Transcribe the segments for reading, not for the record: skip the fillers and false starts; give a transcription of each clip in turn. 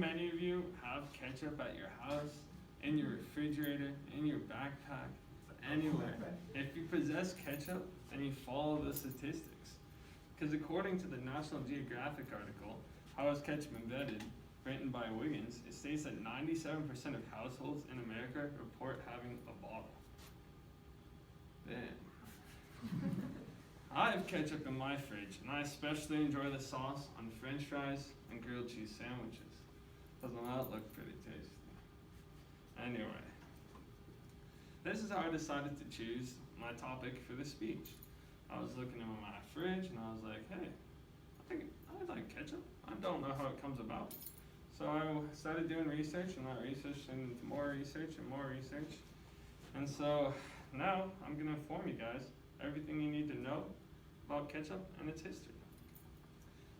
many of you have ketchup at your house, in your refrigerator, in your backpack, anywhere. If you possess ketchup, then you follow the statistics. Because according to the National Geographic article, How is Ketchup Invented, written by Wiggins, it states that 97% of households in America report having a bottle. Damn. I have ketchup in my fridge, and I especially enjoy the sauce on French fries and grilled cheese sandwiches. Doesn't that look pretty tasty? Anyway, this is how I decided to choose my topic for the speech. I was looking in my fridge, and I was like, hey, I like ketchup. I don't know how it comes about. So I started doing research, and I researched into more research and more research. And so now I'm going to inform you guys everything you need to know about ketchup and its history.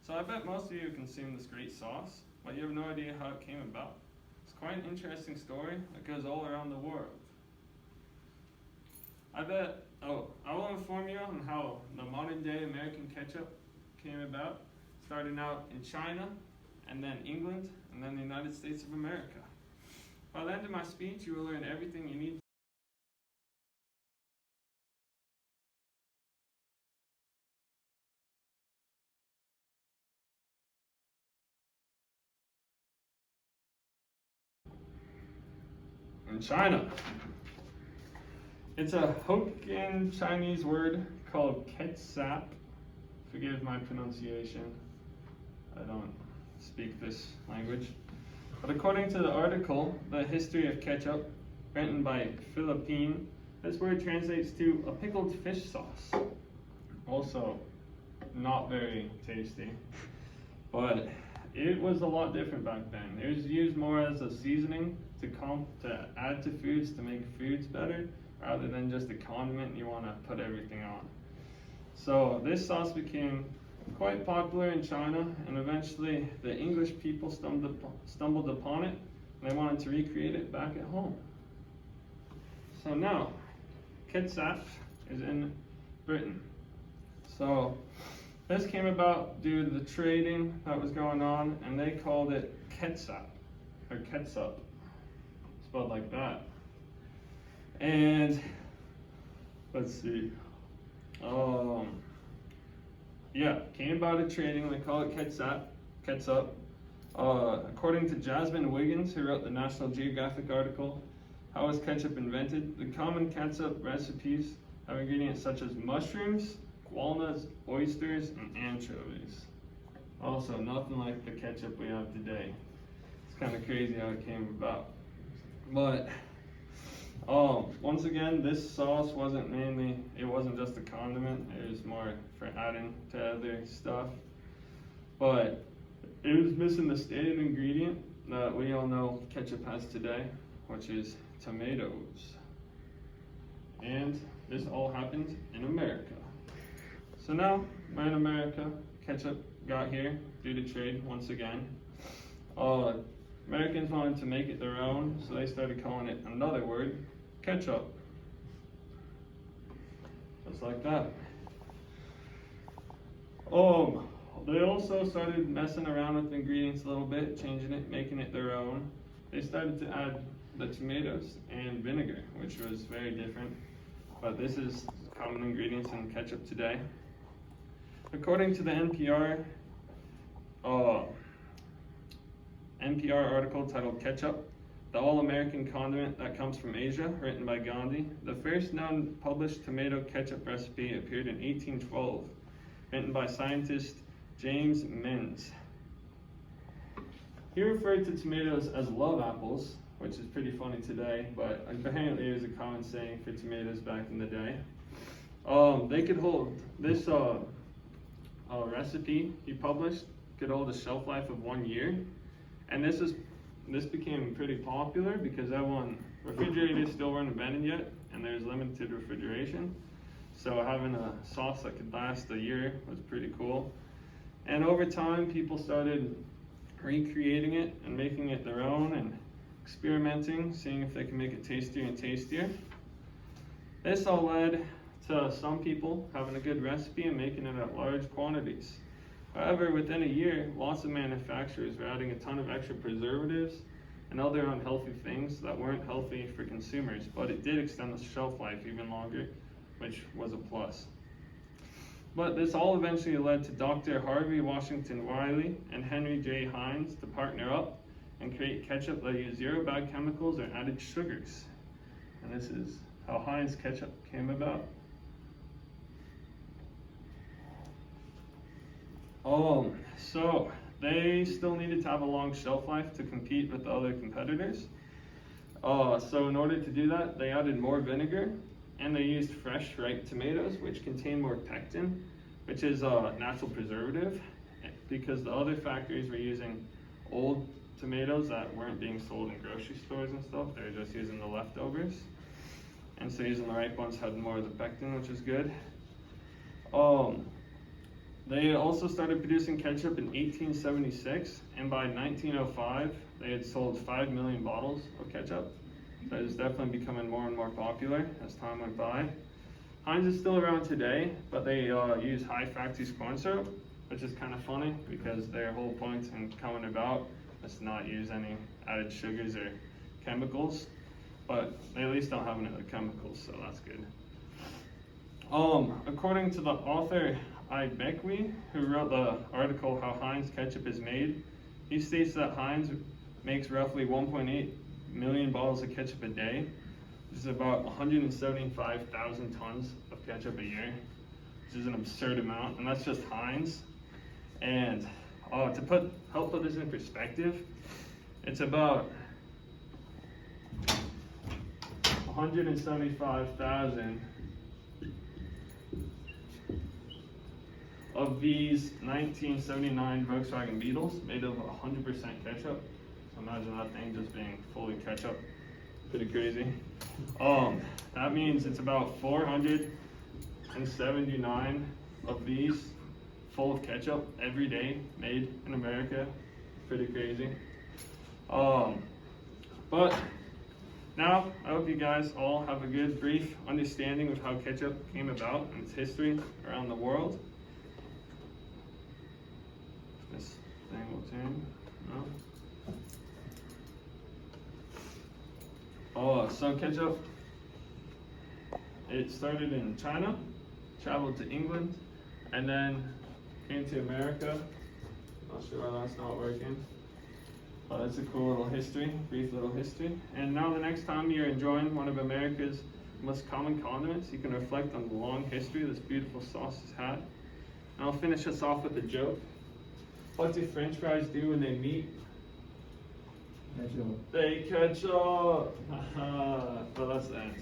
So I bet most of you consume this great sauce, but you have no idea how it came about. It's quite an interesting story that goes all around the world. I will inform you on how the modern day American ketchup came about, starting out in China, and then England, and then the United States of America. By the end of my speech, you will learn everything you need in China. It's a Hokkien Chinese word called ketchup. Forgive my pronunciation. I don't speak this language. But according to the article, The History of Ketchup, written by Philippine, this word translates to a pickled fish sauce. Also, not very tasty. But it was a lot different back then. It was used more as a seasoning to add to foods to make foods better, rather than just a condiment you want to put everything on. So this sauce became quite popular in China, and eventually the English people stumbled upon it, and they wanted to recreate it back at home. So now, ketchup is in Britain. So this came about due to the trading that was going on, and they called it ketchup, or ketchup, spelled like that. And let's see. Came about a trading. They call it ketchup. According to Jasmine Wiggins, who wrote the National Geographic article, How was Ketchup Invented? The common ketchup recipes have ingredients such as mushrooms, walnuts, oysters, and anchovies. Also, nothing like the ketchup we have today. It's kind of crazy how it came about. But once again, this sauce wasn't just a condiment, it was more for adding to other stuff. But it was missing the stated ingredient that we all know ketchup has today, which is tomatoes. And this all happened in America. So now, we're in America, ketchup got here due to trade once again. Americans wanted to make it their own, so they started calling it another word, ketchup. Just like that. They also started messing around with the ingredients a little bit, changing it, making it their own. They started to add the tomatoes and vinegar, which was very different. But this is common ingredients in ketchup today. According to the NPR article titled Ketchup, the all-American condiment that comes from Asia, written by Gandhi, the first known published tomato ketchup recipe appeared in 1812, written by scientist James Menz. He referred to tomatoes as love apples, which is pretty funny today, but apparently it was a common saying for tomatoes back in the day. They could hold this recipe he published could hold a shelf life of 1 year, and this became pretty popular because refrigerators still weren't invented yet, and there's limited refrigeration. So having a sauce that could last a year was pretty cool. And over time, people started recreating it and making it their own and experimenting, seeing if they can make it tastier and tastier. This all led to some people having a good recipe and making it at large quantities. However, within a year, lots of manufacturers were adding a ton of extra preservatives and other unhealthy things that weren't healthy for consumers, but it did extend the shelf life even longer, which was a plus. But this all eventually led to Dr. Harvey Washington Wiley and Henry J. Heinz to partner up and create ketchup that used zero bad chemicals or added sugars. And this is how Heinz ketchup came about. So they still needed to have a long shelf life to compete with the other competitors. So in order to do that, they added more vinegar, and they used fresh ripe tomatoes, which contain more pectin, which is a natural preservative, because the other factories were using old tomatoes that weren't being sold in grocery stores and stuff. They were just using the leftovers. And so using the ripe ones had more of the pectin, which is good. They also started producing ketchup in 1876, and by 1905, they had sold 5 million bottles of ketchup. So it was definitely becoming more and more popular as time went by. Heinz is still around today, but they use high fructose corn syrup, which is kind of funny because their whole point in coming about is to not use any added sugars or chemicals, but they at least don't have any other chemicals, so that's good. According to the author Bequie, who wrote the article How Heinz Ketchup is Made, he states that Heinz makes roughly 1.8 million bottles of ketchup a day, which is about 175,000 tons of ketchup a year, which is an absurd amount, and that's just Heinz. And to help put this in perspective, it's about 175,000 of these 1979 Volkswagen Beetles made of 100% ketchup. So imagine that thing just being fully ketchup. Pretty crazy. That means it's about 479 of these full of ketchup every day made in America. Pretty crazy. But now I hope you guys all have a good brief understanding of how ketchup came about and its history around the world. This thing will turn. No. So ketchup, it started in China, traveled to England, and then came to America. Not sure why that's not working, but it's a cool little history, brief little history. And now the next time you're enjoying one of America's most common condiments, you can reflect on the long history this beautiful sauce has had. And I'll finish us off with a joke. What do French fries do when they meet? Ketchup. They catch up. But that's the end.